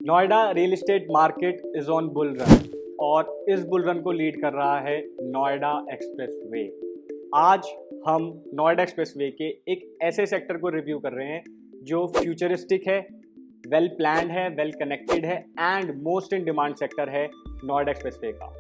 Noida real estate market is on bull run और इस bull run को लीड कर रहा है नोएडा एक्सप्रेसवे। आज हम नोएडा एक्सप्रेसवे के एक ऐसे सेक्टर को रिव्यू कर रहे हैं जो फ्यूचरिस्टिक है, वेल प्लान्ड है, वेल कनेक्टेड है and most in demand sector है नोएडा एक्सप्रेसवे का।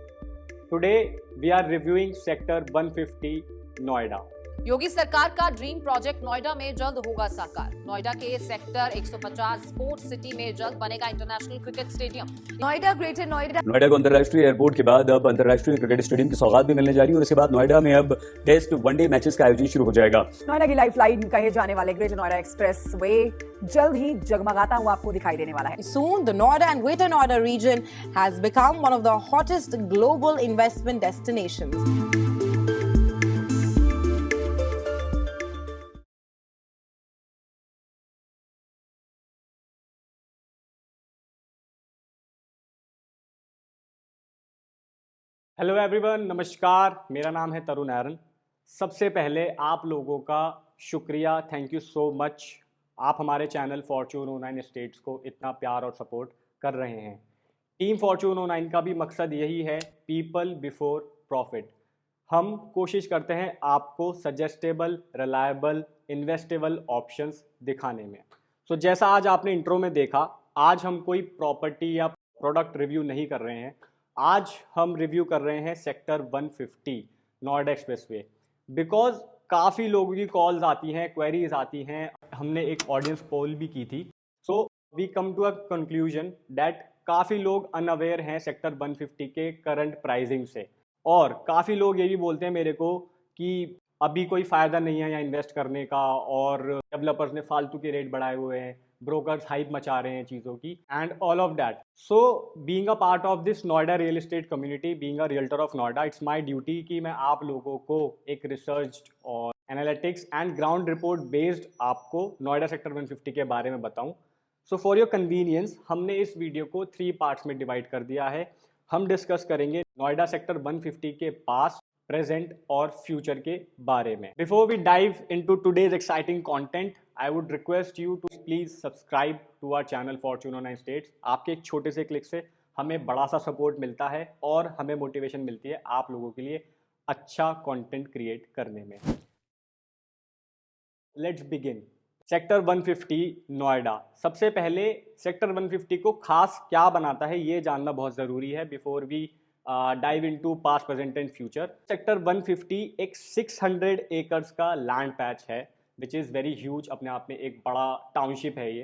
Today we are reviewing sector 150 Noida. Yogi सरकार का ड्रीम प्रोजेक्ट नोएडा में जल्द होगा साकार। नोएडा के सेक्टर 150 स्पोर्ट्स सिटी में जल्द बनेगा international cricket stadium. Noida greater Noida को अंतर्राष्ट्रीय एयरपोर्ट के बाद अब अंतर्राष्ट्रीय क्रिकेट स्टेडियम की सौगात भी मिलने जा रही है और इसके बाद नोएडा में अब टेस्ट वनडे मैचेस का आयोजन शुरू हो जाएगा। नोएडा की लाइफलाइन कहे जाने वाले ग्रेटर नोएडा एक्सप्रेस वे जल्द ही जगमगाता हुआ आपको दिखाई देने वाला है। Soon, the Noida and Greater Noida region has become one of the hottest global investment destinations. Hello everyone, नमस्कार। मेरा नाम है तरुण आर्यन। सबसे पहले आप लोगों का शुक्रिया, थैंक यू सो मच। आप हमारे चैनल फॉर्च्यून 09 स्टेट्स को इतना प्यार और सपोर्ट कर रहे हैं। टीम फॉर्च्यून 09 का भी मकसद यही है, पीपल बिफोर प्रॉफिट। हम कोशिश करते हैं आपको सजेस्टेबल, रिलायबल, इन्वेस्टेबल ऑप्शंस दिखाने में। सो जैसा आज आपने इंट्रो में देखा, आज हम कोई प्रॉपर्टी या प्रोडक्ट रिव्यू नहीं कर रहे हैं। आज हम रिव्यू कर रहे हैं सेक्टर 150 नोएडा एक्सप्रेसवे, बिकॉज काफ़ी लोगों की कॉल्स आती हैं, क्वेरीज आती हैं। हमने एक ऑडियंस पोल भी की थी। So we come to a conclusion that काफ़ी लोग अनअवेयर हैं सेक्टर 150 के करंट प्राइसिंग से, और काफ़ी लोग ये भी बोलते हैं मेरे को कि अभी कोई फ़ायदा नहीं है यहाँ इन्वेस्ट करने का, और डेवलपर्स ने फालतू के रेट बढ़ाए हुए हैं, ब्रोकर्स हाइप मचा रहे हैं चीज़ों की and all of that. So being a part of this Noida real estate community, being a realtor of Noida, it's my duty कि मैं आप लोगों को एक रिसर्च और analytics and ground report based आपको नोएडा सेक्टर 150 के बारे में बताऊं। सो फॉर योर कन्वीनियंस हमने इस वीडियो को 3 पार्ट्स में डिवाइड कर दिया है। हम डिस्कस करेंगे नोएडा सेक्टर 150 के पास्ट, प्रेजेंट और फ्यूचर के बारे में। Before we dive into today's exciting content, I would request you to please subscribe to our channel Fortune 09 States. आपके एक छोटे से क्लिक से हमें बड़ा सा सपोर्ट मिलता है और हमें मोटिवेशन मिलती है आप लोगों के लिए अच्छा कंटेंट क्रिएट करने में। Let's begin. सेक्टर 150 नोएडा। सबसे पहले सेक्टर 150 को खास क्या बनाता है ये जानना बहुत ज़रूरी है before we dive into past, present and future. Sector 150 एक 600 एकर्स का लैंड पैच है विच इज़ वेरी ह्यूज। अपने आप में एक बड़ा टाउनशिप है ये।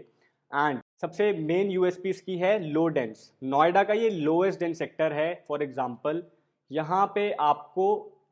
एंड सबसे मेन यूएसपी इसकी है लो डेंस। नोएडा का ये लोएस्ट डेंस सेक्टर है। फॉर एग्जांपल यहाँ पे आपको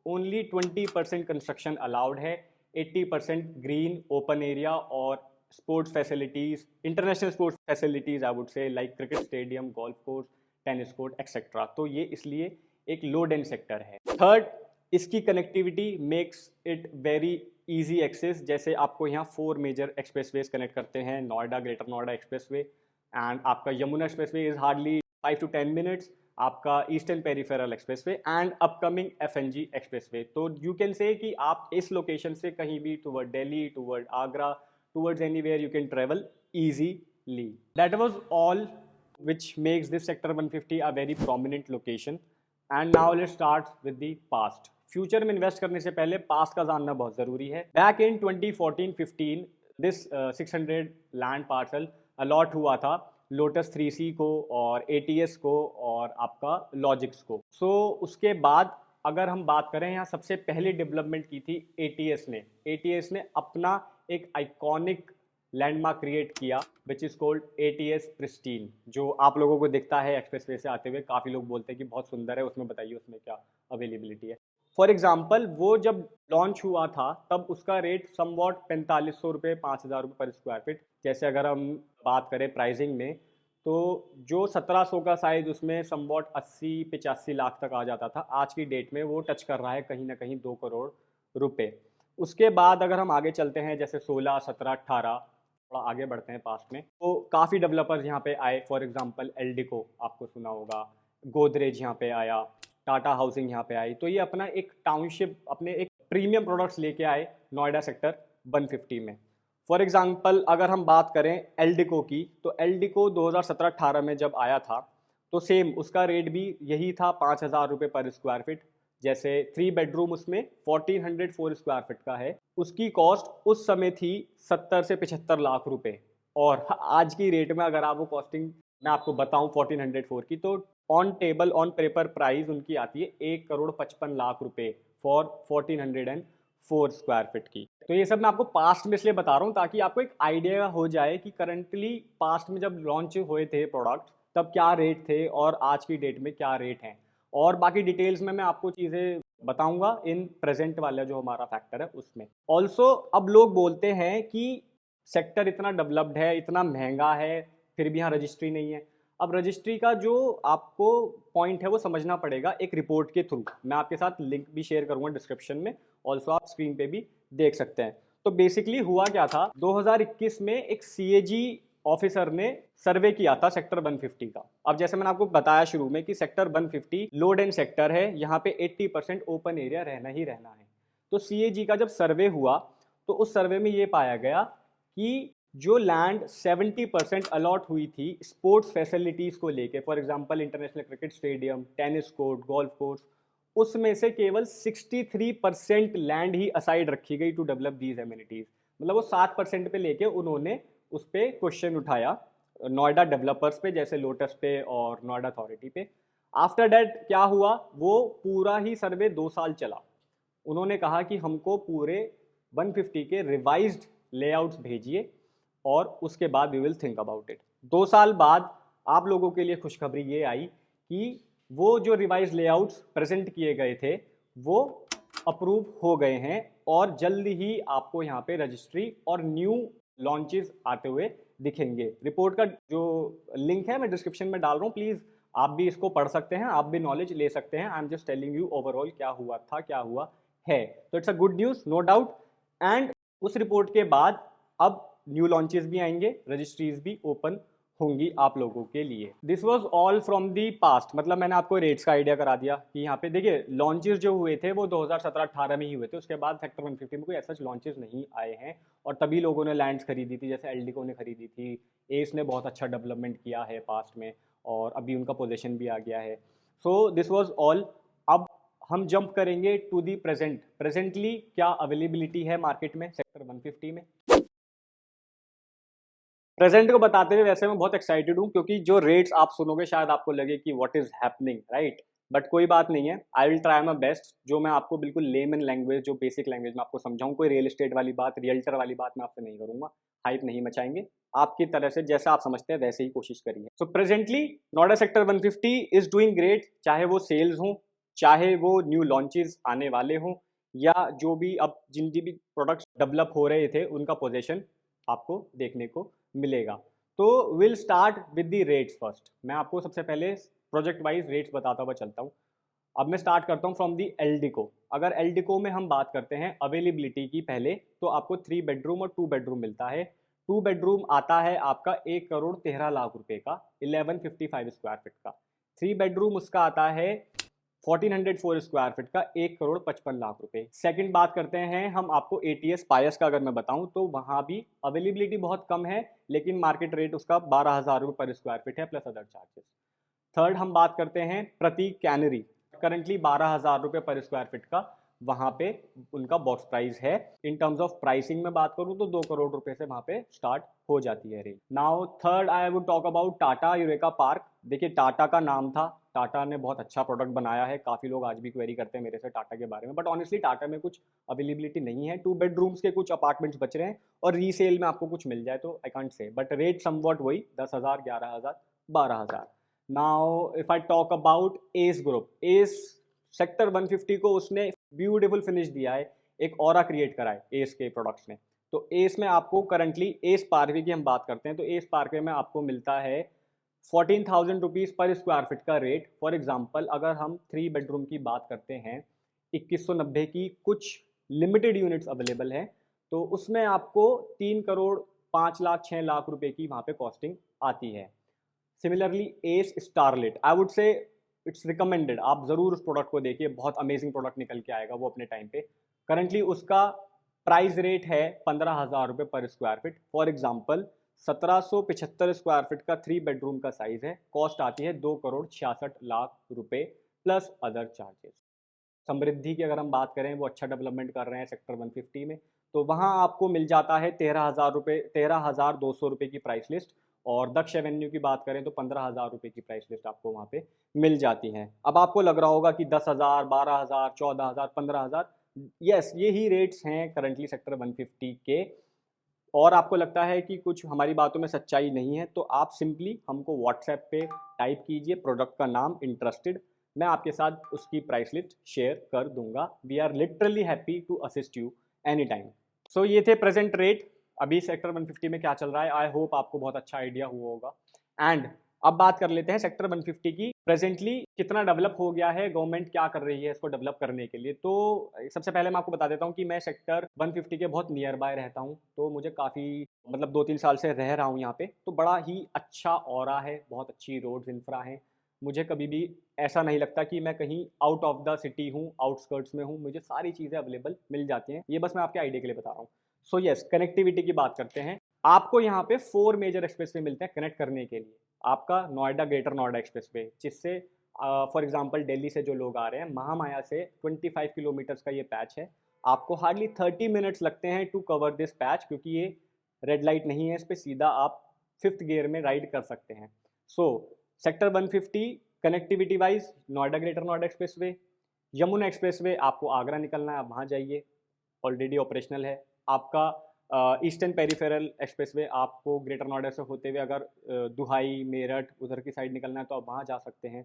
ओनली 20% कंस्ट्रक्शन अलाउड है, 80% ग्रीन ओपन एरिया और sports facilities, international sports facilities I would say, like cricket stadium, golf course, tennis court etcetera. तो ये इसलिए एक लो डेंस सेक्टर है। थर्ड, इसकी connectivity makes it very easy access. जैसे आपको यहाँ 4 मेजर एक्सप्रेसवेज कनेक्ट करते हैं, Noida, greater Noida expressway and आपका Yamuna expressway is hardly 5 to 10 minutes, आपका eastern peripheral expressway and upcoming FNG expressway. तो यू कैन से कि आप इस लोकेशन से कहीं भी toward Delhi, toward Agra, towards anywhere you can travel easily. That was all which makes this sector 150 a very prominent location. And now let's start with the past. Future में invest करने से पहले पास्ट का जानना बहुत ज़रूरी है। Back in 2014-15 this 600 land parcel allot हुआ था लोटस 3C को और ATS को और आपका लॉजिक्स को। सो उसके बाद अगर हम बात करें, यहाँ सबसे पहले डेवलपमेंट की थी ATS ने अपना एक आइकॉनिक लैंडमार्क क्रिएट किया which is cold ATS pristine, जो आप लोगों को दिखता है एक्सप्रेसवे से आते हुए। काफ़ी लोग बोलते हैं कि बहुत सुंदर है, उसमें बताइए उसमें क्या अवेलेबिलिटी है। फॉर एग्जांपल वो जब लॉन्च हुआ था तब उसका रेट समवॉट 4500 रुपये, 5000 रुपये पर स्क्वायर फीट। जैसे अगर हम बात करें प्राइसिंग में, तो जो 1700 का साइज़ उसमें समवॉट 80-85 लाख तक आ जाता था। आज की डेट में वो टच कर रहा है कहीं ना कहीं 2 करोड़ रुपए। उसके बाद अगर हम आगे चलते हैं, जैसे 16, 17, 18, थोड़ा आगे बढ़ते हैं पास्ट में, तो काफ़ी डेवलपर्स यहाँ पे आए। फॉर एग्जांपल एल्डिको आपको सुना होगा, गोदरेज यहाँ पे आया, टाटा हाउसिंग यहाँ पे आई। तो ये अपना एक टाउनशिप, अपने एक प्रीमियम प्रोडक्ट्स लेके आए नोएडा सेक्टर 150 में। फॉर एग्जांपल अगर हम बात करें एल्डिको की, तो एल्डिको 2017-18 में जब आया था तो सेम उसका रेट भी यही था 5,000 रुपये पर स्क्वायर फीट। जैसे 3 बेडरूम उसमें 1404 स्क्वायर फीट का है, उसकी कॉस्ट उस समय थी 70 से 75 लाख रुपए। और आज की रेट में अगर आप वो कॉस्टिंग मैं आपको बताऊं 1404 की, तो on table on paper price उनकी आती है 1,55,00,000 रुपए फॉर 1404 स्क्वायर फीट की। तो ये सब मैं आपको पास्ट में इसलिए बता रहा हूँ ताकि आपको एक आइडिया हो जाए कि करंटली पास्ट में जब लॉन्च हुए थे प्रोडक्ट तब क्या रेट थे और आज की डेट में क्या रेट हैं। और बाकी डिटेल्स में मैं आपको चीज़ें बताऊंगा इन प्रेजेंट वाला जो हमारा फैक्टर है उसमें। ऑल्सो अब लोग बोलते हैं कि सेक्टर इतना डेवलप्ड है, इतना महंगा है, फिर भी यहाँ रजिस्ट्री नहीं है। अब रजिस्ट्री का जो आपको पॉइंट है वो समझना पड़ेगा एक रिपोर्ट के थ्रू। मैं आपके साथ लिंक भी शेयर करूंगा डिस्क्रिप्शन में, ऑल्सो आप स्क्रीन पे भी देख सकते हैं। तो बेसिकली हुआ क्या था, 2021 में एक CAG ऑफिसर ने सर्वे किया था सेक्टर 150 का। अब जैसे मैंने आपको बताया शुरू में कि सेक्टर 150 लो डेंस सेक्टर है, यहाँ पे 80% ओपन एरिया रहना ही रहना है। तो CAG का जब सर्वे हुआ तो उस सर्वे में ये पाया गया कि जो लैंड 70% अलॉट हुई थी स्पोर्ट्स फैसिलिटीज़ को लेके, for example international cricket stadium, tennis court, golf course, उसमें से केवल 63% लैंड ही असाइड रखी गई टू डेवलप दीज एमिनिटीज़। मतलब वो 7% पे लेके उन्होंने उस पर क्वेश्चन उठाया नोएडा डेवलपर्स पे, जैसे लोटस पे और नोएडा अथॉरिटी पे। आफ्टर डैट क्या हुआ, वो पूरा ही सर्वे 2 साल चला। उन्होंने कहा कि हमको पूरे 150 के रिवाइज्ड लेआउट्स भेजिए और उसके बाद we will think about it. 2 साल बाद आप लोगों के लिए खुशखबरी ये आई कि वो जो रिवाइज लेआउट्स प्रेजेंट किए गए थे वो अप्रूव हो गए हैं और जल्द ही आपको यहाँ पे रजिस्ट्री और न्यू लॉन्चेस आते हुए दिखेंगे। रिपोर्ट का जो लिंक है मैं डिस्क्रिप्शन में डाल रहा हूँ, प्लीज़ आप भी इसको पढ़ सकते हैं, आप भी नॉलेज ले सकते हैं। I am just telling you overall क्या हुआ था, क्या हुआ है। तो it's a good news no doubt. And उस रिपोर्ट के बाद अब न्यू लॉन्चेस भी आएंगे, रजिस्ट्रीज भी ओपन होंगी आप लोगों के लिए। This was all from the past. मतलब मैंने आपको रेट्स का आइडिया करा दिया कि यहाँ पे देखिए लॉन्चेस जो हुए थे वो 2017-18 में ही हुए थे, उसके बाद सेक्टर 150 में कोई ऐसा लॉन्चेस नहीं आए हैं। और तभी लोगों ने लैंड्स खरीदी थी, जैसे एल्डिको ने खरीदी थी, एस ने बहुत अच्छा डेवलपमेंट किया है पास्ट में और अभी उनका पोजीशन भी आ गया है। So this was all. अब हम जंप करेंगे टू दी प्रेजेंट। प्रेजेंटली क्या अवेलेबिलिटी है मार्केट में सेक्टर 150 में। प्रेजेंट को बताते हुए वैसे मैं बहुत एक्साइटेड हूँ क्योंकि जो रेट्स आप सुनोगे शायद आपको लगे कि what is happening, right. But कोई बात नहीं है, I will try my best. जो मैं आपको बिल्कुल लेमन लैंग्वेज, जो बेसिक लैंग्वेज में आपको समझाऊँ, कोई रियल एस्टेट वाली बात, रियल्टर वाली बात मैं आपसे नहीं करूँगा, हाइप नहीं मचाएंगे, आपकी तरह से जैसा आप समझते हैं वैसे ही कोशिश करिए। So presently Noida sector 150 is doing great, चाहे वो सेल्स हों, चाहे वो न्यू लॉन्चेस आने वाले हों, या जो भी अब जिन भी प्रोडक्ट्स डेवलप हो रहे थे उनका पोजीशन आपको देखने को मिलेगा। तो will start with the rates first. मैं आपको सबसे पहले प्रोजेक्ट वाइज रेट्स बताता हुआ चलता हूँ। अब मैं स्टार्ट करता हूँ फ्रॉम दी एल्डिको। अगर एल्डिको में हम बात करते हैं अवेलेबिलिटी की पहले, तो आपको 3 बेडरूम और 2 बेडरूम मिलता है। 2 बेडरूम आता है आपका 1,13,00,000 रुपए का, 1155 स्क्वायर फीट का। 3 बेडरूम उसका आता है 1404 स्क्वायर फीट का, 1,55,00,000 रुपए। सेकंड बात करते हैं हम आपको ATS पायस का, अगर मैं बताऊं तो वहां भी अवेलेबिलिटी बहुत कम है, लेकिन मार्केट रेट उसका 12,000 रुपये पर स्क्वायर फीट है प्लस अदर चार्जेस। थर्ड हम बात करते हैं प्रतीक कैनरी, करंटली 12,000 रुपये पर स्क्वायर फीट का वहां पे उनका बॉक्स प्राइस है। इन टर्म्स ऑफ प्राइसिंग में बात करूं तो 2 करोड़ रुपए से वहां पे स्टार्ट हो जाती है range. Now third I would talk about Tata eureka park. देखिए टाटा का नाम था, टाटा ने बहुत अच्छा प्रोडक्ट बनाया है, काफ़ी लोग आज भी क्वेरी करते हैं मेरे से टाटा के बारे में, बट ऑनेस्टली टाटा में कुछ अवेलेबिलिटी नहीं है। 2 बेडरूम्स के कुछ अपार्टमेंट्स बच रहे हैं और रीसेल में आपको कुछ मिल जाए तो I can't say, but rate somewhat वही 10,000, 11,000, 12,000। Now if I talk about S group, S sector 150 को उसने ब्यूटीफुल फिनिश दिया है, एक ऑरा क्रिएट करा है एस के प्रोडक्ट्स में। तो एस में आपको करंटली एस पार्कवे की हम बात करते हैं तो एस पार्कवे में आपको मिलता है 14,000 रुपीज़ पर स्क्वायर फीट का रेट। फॉर एग्जांपल अगर हम 3 बेडरूम की बात करते हैं, 2190 की कुछ लिमिटेड यूनिट्स अवेलेबल हैं, तो उसमें आपको 3 करोड़ 5 लाख 6 लाख रुपए की वहाँ पे कॉस्टिंग आती है। Similarly S starlet, I would से इट्स रिकमेंडेड, आप ज़रूर उस प्रोडक्ट को देखिए, बहुत अमेजिंग प्रोडक्ट निकल के आएगा वो अपने टाइम पे। करंटली उसका प्राइस रेट है 15,000 रुपये पर square feet. For example 1775 square feet का 3 बेडरूम का साइज़ है, कॉस्ट आती है 2,66,00,000 रुपये प्लस अदर चार्जेस। समृद्धि की अगर हम बात करें, वो अच्छा डेवलपमेंट कर रहे हैं सेक्टर 150 में, तो वहाँ आपको मिल जाता है 13,200 रुपये की प्राइस लिस्ट। और दक्ष एवेन्यू की बात करें तो 15,000 रुपये की प्राइस लिस्ट आपको वहाँ पे मिल जाती है। अब आपको लग रहा होगा कि 10,000, 12,000, 14,000, 15,000, यस यही रेट्स हैं करंटली सेक्टर 150 के। और आपको लगता है कि कुछ हमारी बातों में सच्चाई नहीं है, तो आप सिंपली हमको व्हाट्सएप पे टाइप कीजिए प्रोडक्ट का नाम, इंटरेस्टेड, मैं आपके साथ उसकी प्राइस लिस्ट शेयर कर दूंगा। We are literally happy to assist you any time. So ये थे प्रेजेंट रेट अभी सेक्टर 150 में क्या चल रहा है। आई होप आपको बहुत अच्छा आइडिया हुआ होगा। एंड अब बात कर लेते हैं सेक्टर 150 की, प्रेजेंटली कितना डेवलप हो गया है, गवर्नमेंट क्या कर रही है इसको डेवलप करने के लिए। तो सबसे पहले मैं आपको बता देता हूँ कि मैं सेक्टर 150 के बहुत नियर बाय रहता हूँ, तो मुझे काफ़ी मतलब 2-3 साल से रह रहा हूँ यहाँ पे, तो बड़ा ही अच्छा ऑरा है, बहुत अच्छी रोड्स इंफ्रा है। मुझे कभी भी ऐसा नहीं लगता कि मैं कहीं आउट ऑफ द सिटी हूँ, आउटस्कर्ट्स में हूँ, मुझे सारी चीज़ें अवेलेबल मिल जाती हैं। ये बस मैं आपके आइडिया के लिए बता रहा हूँ। सो यस, कनेक्टिविटी की बात करते हैं। आपको यहाँ पे 4 मेजर एक्सप्रेसवे मिलते हैं कनेक्ट करने के लिए। आपका नोएडा ग्रेटर नोएडा एक्सप्रेसवे, जिससे फॉर एग्जांपल दिल्ली से जो लोग आ रहे हैं, महामाया से 25 किलोमीटर्स का ये पैच है। आपको हार्डली 30 मिनट्स लगते हैं टू कवर दिस पैच, क्योंकि ये रेड लाइट नहीं है, इस पर सीधा आप 5th गियर में राइड कर सकते हैं। So sector 150 connectivity wise Noida greater Noida expressway. Yamuna expressway आपको आगरा निकलना है, आप वहाँ जाइए, ऑलरेडी ऑपरेशनल है। आपका ईस्टर्न पेरिफेरल एक्सप्रेसवे आपको ग्रेटर नोएडा से होते हुए अगर दुहाई, मेरठ उधर की साइड निकलना है तो आप वहाँ जा सकते हैं।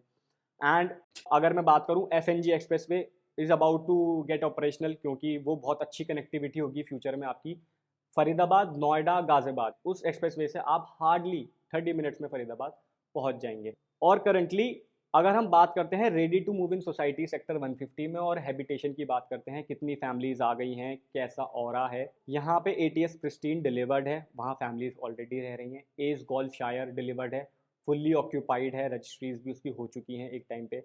एंड अगर मैं बात करूँ FNG expressway is about to get operational, क्योंकि वो बहुत अच्छी कनेक्टिविटी होगी फ्यूचर में आपकी। फरीदाबाद, नोएडा, गाजियाबाद, उस एक्सप्रेसवे से आप हार्डली 30 मिनट्स में फरीदाबाद पहुँच जाएंगे। और करंटली अगर हम बात करते हैं ready to move in society sector 150 में और हैबिटेशन की बात करते हैं, कितनी फैमिलीज आ गई हैं, कैसा ऑरा है, यहाँ पे ATS प्रिस्टीन डिलीवर्ड है, वहाँ फैमिलीज ऑलरेडी रह रही हैं। एज गोल्फ शायर डिलीवर्ड है, फुल्ली ऑक्यूपाइड है, रजिस्ट्रीज भी उसकी हो चुकी हैं एक टाइम पे।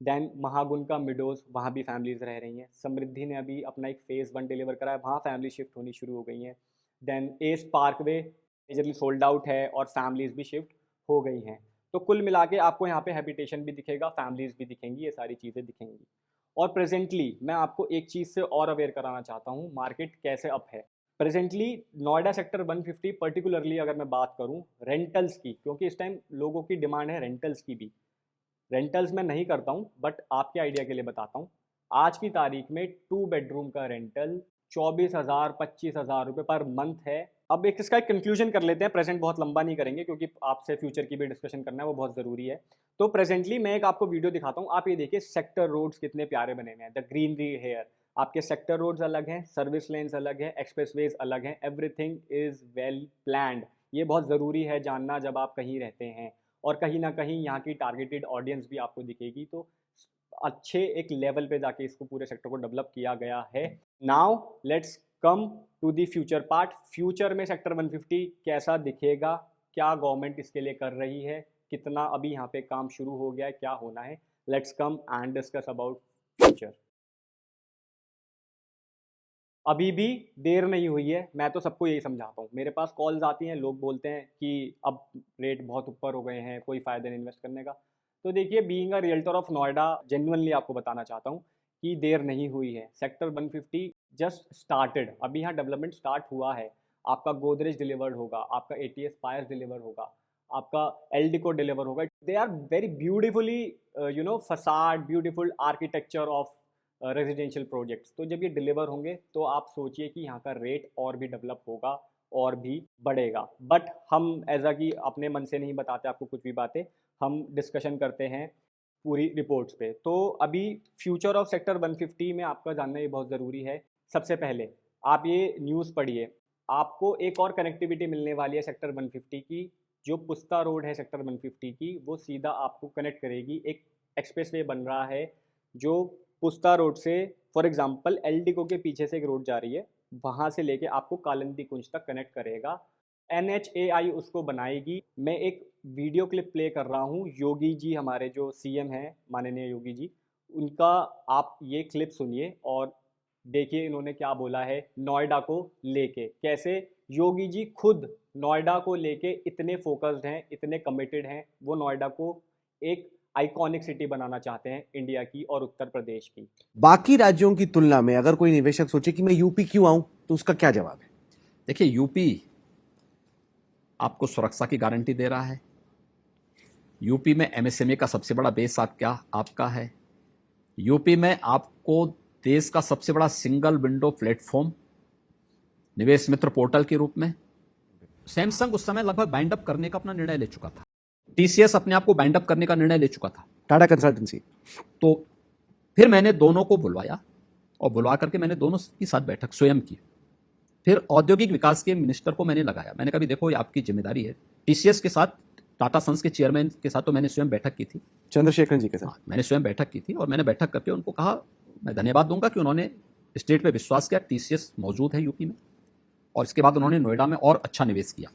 देन महागुन का मिडोज, वहाँ भी फैमिलीज रह रही हैं। समृद्धि ने अभी अपना एक फेज़ 1 डिलीवर करा है, वहाँ फैमिली शिफ्ट होनी शुरू हो गई हैं। Then S parkway majorly sold out है और फैमिलीज भी शिफ्ट हो गई हैं। तो कुल मिला के आपको यहाँ पे हैबिटेशन भी दिखेगा, फैमिलीज भी दिखेंगी, ये सारी चीज़ें दिखेंगी। और प्रेजेंटली मैं आपको एक चीज़ से और अवेयर कराना चाहता हूँ, मार्केट कैसे अप है। प्रेजेंटली नोएडा सेक्टर 150 पर्टिकुलरली अगर मैं बात करूँ रेंटल्स की, क्योंकि इस टाइम लोगों की डिमांड है रेंटल्स की भी। रेंटल्स मैं नहीं करता हूँ, बट आपके आइडिया के लिए बताता हूँ। आज की तारीख में 2 बेडरूम का रेंटल 24,000 25,000 रुपये पर मंथ है। अब एक इसका एक कंक्लूजन कर लेते हैं, प्रेजेंट बहुत लंबा नहीं करेंगे क्योंकि आपसे फ्यूचर की भी डिस्कशन करना है, वो बहुत ज़रूरी है। तो प्रेजेंटली मैं एक आपको वीडियो दिखाता हूँ, आप ये देखिए सेक्टर रोड्स कितने प्यारे बने हुए हैं, द ग्रीनरी हेयर। आपके सेक्टर रोड्स अलग हैं, सर्विस लेन्स अलग हैं, एक्सप्रेसवेज अलग हैं, एवरीथिंग इज़ वेल प्लान्ड। ये बहुत ज़रूरी है जानना जब आप कहीं रहते हैं, और कहीं ना कहीं यहाँ की टारगेटेड ऑडियंस भी आपको दिखेगी। तो अच्छे एक लेवल पे जाके इसको पूरे सेक्टर को डेवलप किया गया है। Now let's come to the future part. Future में सेक्टर 150 कैसा दिखेगा, क्या गवर्नमेंट इसके लिए कर रही है, कितना अभी यहाँ पे काम शुरू हो गया है, क्या होना है। Let's come and discuss about future. अभी भी देर नहीं हुई है, मैं तो सबको यही समझाता हूँ। मेरे पास कॉल्स आती हैं, लोग बोलते हैं कि अब रेट बहुत ऊपर हो गए हैं, कोई फ़ायदा नहीं इन्वेस्ट करने का। तो देखिए, being a realtor of Noida, genuinely आपको बताना चाहता हूँ कि देर नहीं हुई है। सेक्टर 150 जस्ट स्टार्टेड, अभी यहाँ डेवलपमेंट स्टार्ट हुआ है। आपका गोदरेज डिलीवर्ड होगा, आपका ATS पायर्स डिलीवर होगा, आपका एल्डिको डिलीवर होगा। They are very beautifully facade, beautiful architecture of residential projects. तो जब ये डिलीवर होंगे तो आप सोचिए कि यहाँ का रेट और भी डेवलप होगा और भी बढ़ेगा। बट हम एज कि अपने मन से नहीं बताते आपको कुछ भी बातें, हम डिस्कशन करते हैं पूरी रिपोर्ट्स पे। तो अभी फ्यूचर ऑफ सेक्टर 150 में आपका जानना ये बहुत ज़रूरी है। सबसे पहले आप ये न्यूज़ पढ़िए, आपको एक और कनेक्टिविटी मिलने वाली है सेक्टर 150 की। जो पुस्ता रोड है सेक्टर 150 की, वो सीधा आपको कनेक्ट करेगी। एक एक्सप्रेसवे बन रहा है जो पुस्ता रोड से, फॉर एग्जांपल एल्डिको के पीछे से एक रोड जा रही है, वहाँ से लेके आपको कालिंदी कुंज तक कनेक्ट करेगा। NHAI उसको बनाएगी। मैं एक वीडियो क्लिप प्ले कर रहा हूँ, योगी जी हमारे जो CM हैं, माननीय योगी जी, उनका आप ये क्लिप सुनिए और देखिए इन्होंने क्या बोला है नोएडा को लेके, कैसे योगी जी खुद नोएडा को लेके इतने फोकस्ड हैं, इतने कमिटेड हैं, वो नोएडा को एक आइकॉनिक सिटी बनाना चाहते हैं इंडिया की और उत्तर प्रदेश की। बाकी राज्यों की तुलना में अगर कोई निवेशक सोचे कि मैं यूपी क्यों आऊं, तो उसका क्या जवाब है? देखिए, यूपी आपको सुरक्षा की गारंटी दे रहा है। यूपी में एमएसएमई का सबसे बड़ा बेस आपका है। यूपी में आपको देश का सबसे बड़ा सिंगल विंडो प्लेटफॉर्म निवेश मित्र पोर्टल के रूप में, सैमसंग उस समय लगभग बाइंड अप करने का अपना निर्णय ले चुका था, टीसीएस अपने आप को बाइंड अप करने का निर्णय ले चुका था, टाटा कंसल्टेंसी। तो फिर मैंने दोनों को बुलवाया और बुलवा करके मैंने दोनों की साथ बैठक स्वयं की। फिर औद्योगिक विकास के मिनिस्टर को मैंने लगाया। मैंने कहा भी देखो ये आपकी जिम्मेदारी है। टीसीएस के साथ, टाटा सन्स के चेयरमैन के साथ तो मैंने स्वयं बैठक की थी, चंद्रशेखर जी के साथ। हाँ, मैंने स्वयं बैठक की थी और मैंने बैठक करके उनको कहा, मैं धन्यवाद दूंगा कि उन्होंने स्टेट पे विश्वास किया, टीसीएस मौजूद है यूपी में, और इसके बाद उन्होंने नोएडा में और अच्छा निवेश किया।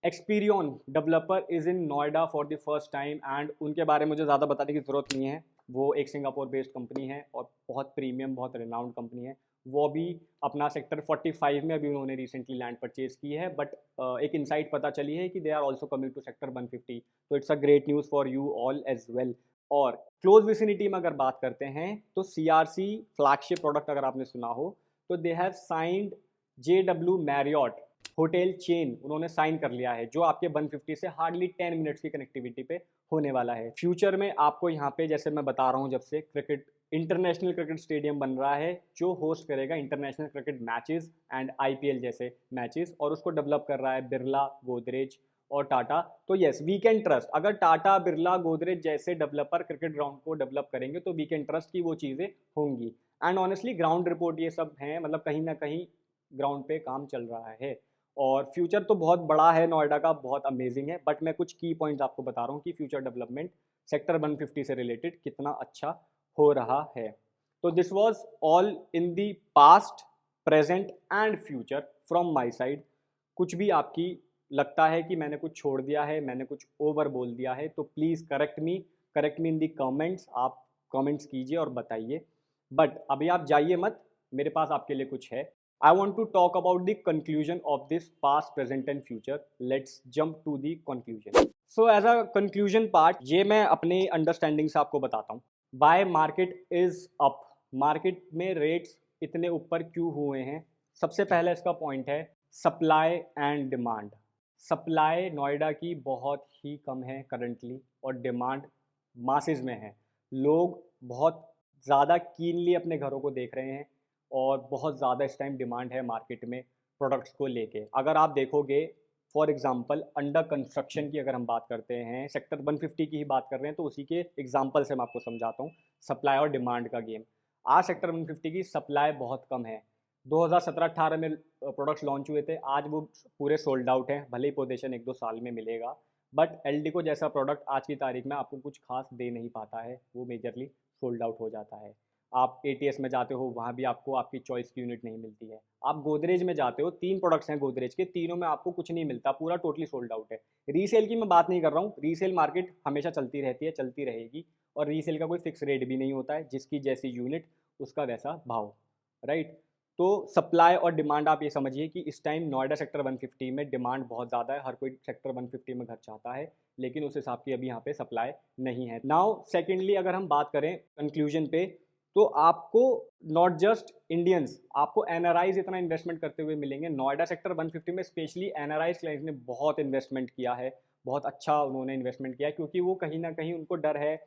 Experienced developer is in Noida for the first time, and उनके बारे में मुझे ज़्यादा बताने की ज़रूरत नहीं है। वो एक सिंगापुर बेस्ड कंपनी है और बहुत प्रीमियम, बहुत रिनाउंड कंपनी है। वो भी अपना सेक्टर 45 में अभी उन्होंने रिसेंटली लैंड परचेज की है, बट एक इनसाइट पता चली है कि they are also coming to sector 150, तो it's a great news for you all as well. और क्लोज विसिनिटी में अगर बात करते हैं तो CRC फ्लैगशिप प्रोडक्ट अगर आपने सुना हो तो they have signed JW Marriott hotel chain, उन्होंने साइन कर लिया है, जो आपके 150 से हार्डली 10 मिनट्स की कनेक्टिविटी पे होने वाला है। फ्यूचर में आपको यहाँ पे, जैसे मैं बता रहा हूँ, जब से क्रिकेट इंटरनेशनल क्रिकेट स्टेडियम बन रहा है जो होस्ट करेगा international cricket matches and IPL जैसे मैचेस, और उसको डेवलप कर रहा है बिरला, गोदरेज और टाटा। तो यस, वी कैन ट्रस्ट, अगर टाटा, बिरला, गोदरेज जैसे डेवलपर क्रिकेट ग्राउंड को डेवलप करेंगे तो वी कैन ट्रस्ट कि वो चीज़ें होंगी। एंड ऑनेस्टली ग्राउंड रिपोर्ट ये सब हैं, मतलब कहीं ना कहीं ग्राउंड पे काम चल रहा है और फ्यूचर तो बहुत बड़ा है नोएडा का, बहुत अमेजिंग है। बट मैं कुछ की पॉइंट्स आपको बता रहा हूँ कि फ्यूचर डेवलपमेंट सेक्टर 150 से रिलेटेड कितना अच्छा हो रहा है। तो this was all in the past, present and future from my side. कुछ भी आपकी लगता है कि मैंने कुछ छोड़ दिया है, मैंने कुछ ओवर बोल दिया है, तो please correct me in the comments. आप कमेंट्स कीजिए और बताइए, बट अभी आप जाइए मत, मेरे पास आपके लिए कुछ है। I want to talk about the conclusion of this past, present and future. Let's jump to the conclusion. So as a conclusion part, ये मैं अपने अंडरस्टैंडिंग से आपको बताता हूँ। Why market is up? Market में रेट्स इतने ऊपर क्यों हुए हैं? सबसे पहला इसका पॉइंट है supply and demand. Supply Noida की बहुत ही कम है करंटली और डिमांड मासेस में है। लोग बहुत ज़्यादा कीनली अपने घरों को देख रहे हैं और बहुत ज़्यादा इस टाइम डिमांड है मार्केट में प्रोडक्ट्स को लेके। अगर आप देखोगे फॉर एग्जांपल अंडर कंस्ट्रक्शन की अगर हम बात करते हैं, सेक्टर 150 की ही बात कर रहे हैं, तो उसी के एग्जांपल से मैं आपको समझाता हूँ सप्लाई और डिमांड का गेम। आज सेक्टर 150 की सप्लाई बहुत कम है। 2017-18 में प्रोडक्ट्स लॉन्च हुए थे, आज वो पूरे सोल्ड आउट हैं, भले ही पोजीशन 1-2 साल में मिलेगा, बट एल्डिको जैसा प्रोडक्ट आज की तारीख में आपको कुछ खास दे नहीं पाता है, वो मेजरली सोल्ड आउट हो जाता है। आप ATS में जाते हो, वहाँ भी आपको आपकी चॉइस की यूनिट नहीं मिलती है। आप गोदरेज में जाते हो, 3 प्रोडक्ट्स हैं गोदरेज के, तीनों में आपको कुछ नहीं मिलता, पूरा टोटली सोल्ड आउट है। रीसेल की मैं बात नहीं कर रहा हूँ, रीसेल मार्केट हमेशा चलती रहती है, चलती रहेगी, और रीसेल का कोई फिक्स रेट भी नहीं होता है, जिसकी जैसी यूनिट उसका वैसा भाव, राइट। तो सप्लाई और डिमांड आप ये समझिए कि इस टाइम नोएडा सेक्टर 150 में डिमांड बहुत ज़्यादा है, हर कोई सेक्टर 150 में घर चाहता है, लेकिन उस हिसाब की अभी यहाँ पे सप्लाई नहीं है। नाउ सेकेंडली अगर हम बात करें कंक्लूजन पे, तो आपको नॉट जस्ट इंडियंस, आपको NRIs इतना इन्वेस्टमेंट करते हुए मिलेंगे। नोएडा सेक्टर 150 में स्पेशली NRIs क्लाइंट्स ने बहुत इन्वेस्टमेंट किया है, बहुत अच्छा उन्होंने इन्वेस्टमेंट किया है, क्योंकि वो कहीं ना कहीं उनको डर है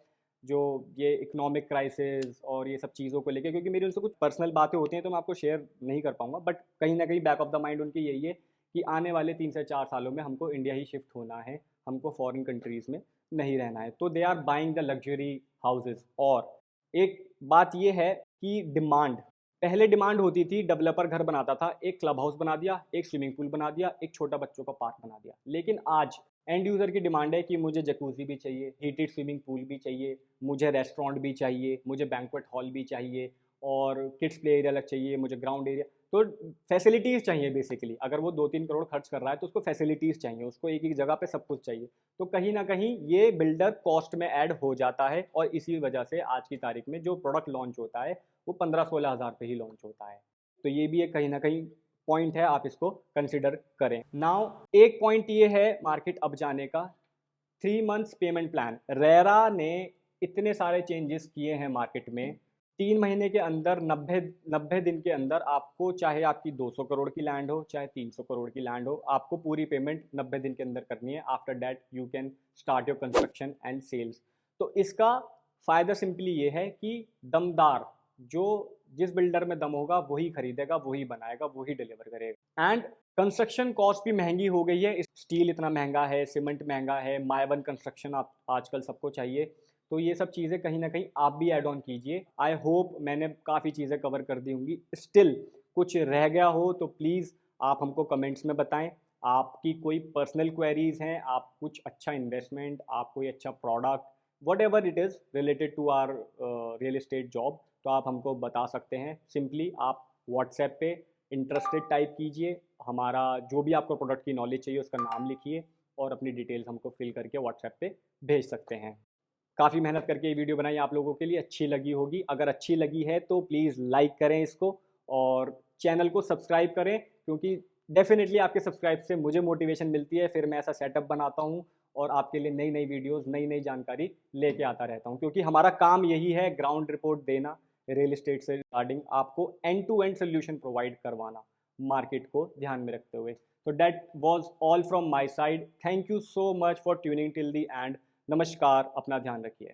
जो ये इकोनॉमिक क्राइसिस और ये सब चीज़ों को लेके, क्योंकि मेरी उनसे कुछ पर्सनल बातें होती हैं तो मैं आपको शेयर नहीं कर पाऊंगा, बट कहीं ना कहीं बैक ऑफ द माइंड उनकी यही है कि आने वाले 3 से 4 सालों में हमको इंडिया ही शिफ्ट होना है, हमको फॉरेन कंट्रीज़ में नहीं रहना है। तो they are buying the luxury houses. और एक बात ये है कि डिमांड, पहले डिमांड होती थी, डेवलपर घर बनाता था, एक क्लब हाउस बना दिया, एक स्विमिंग पूल बना दिया, एक छोटा बच्चों का पार्क बना दिया। लेकिन आज एंड यूज़र की डिमांड है कि मुझे जकूजी भी चाहिए, हीटेड स्विमिंग पूल भी चाहिए, मुझे रेस्टोरेंट भी चाहिए, मुझे बैंक्वेट हॉल भी चाहिए, और किड्स प्ले एरिया अलग चाहिए, मुझे ग्राउंड एरिया, तो फैसिलिटीज़ चाहिए बेसिकली। अगर वो 2-3 करोड़ खर्च कर रहा है तो उसको फैसिलिटीज़ चाहिए, उसको एक एक जगह पे सब कुछ चाहिए। तो कहीं ना कहीं ये बिल्डर कॉस्ट में ऐड हो जाता है, और इसी वजह से आज की तारीख में जो प्रोडक्ट लॉन्च होता है वो 15-16 हज़ार पे ही लॉन्च होता है। तो ये भी एक कहीं ना कहीं पॉइंट है, आप इसको कंसिडर करें। नाउ एक पॉइंट ये है मार्केट अब जाने का, 3 मंथ्स पेमेंट प्लान। रेरा ने इतने सारे चेंजेस किए हैं मार्केट में, 3 महीने के अंदर 90 दिन के अंदर आपको, चाहे आपकी 200 करोड़ की लैंड हो चाहे 300 करोड़ की लैंड हो, आपको पूरी पेमेंट 90 दिन के अंदर करनी है। After that you can start your construction and sales. तो इसका फ़ायदा सिंपली ये है कि दमदार, जो जिस बिल्डर में दम होगा वही खरीदेगा, वही बनाएगा, वही डिलीवर करेगा। एंड कंस्ट्रक्शन कॉस्ट भी महंगी हो गई है, स्टील इतना महंगा है, सीमेंट महंगा है, माय वन कंस्ट्रक्शन आप आजकल सबको चाहिए। तो ये सब चीज़ें कहीं ना कहीं आप भी ऐड ऑन कीजिए। आई होप मैंने काफ़ी चीज़ें कवर कर दी होंगी। स्टिल कुछ रह गया हो तो प्लीज़ आप हमको कमेंट्स में बताएं। आपकी कोई पर्सनल क्वेरीज हैं, आप कुछ अच्छा इन्वेस्टमेंट, आप कोई अच्छा product, whatever it is related to our real estate job, तो आप हमको बता सकते हैं। सिंपली आप व्हाट्सएप पे इंटरेस्टेड टाइप कीजिए, हमारा जो भी आपको प्रोडक्ट की नॉलेज चाहिए उसका नाम लिखिए और अपनी डिटेल्स हमको फिल करके व्हाट्सएप पे भेज सकते हैं। काफ़ी मेहनत करके ये वीडियो बनाई आप लोगों के लिए, अच्छी लगी होगी। अगर अच्छी लगी है तो प्लीज़ लाइक करें इसको और चैनल को सब्सक्राइब करें, क्योंकि डेफिनेटली आपके सब्सक्राइब से मुझे मोटिवेशन मिलती है, फिर मैं ऐसा सेटअप बनाता हूँ और आपके लिए नई नई वीडियोस, नई नई जानकारी लेके आता रहता हूँ। क्योंकि हमारा काम यही है, ग्राउंड रिपोर्ट देना रियल एस्टेट से रिगार्डिंग, आपको end to end solution provide करवाना मार्केट को ध्यान में रखते हुए। तो that was all from my side. Thank you so much for tuning till the end. नमस्कार, अपना ध्यान रखिए।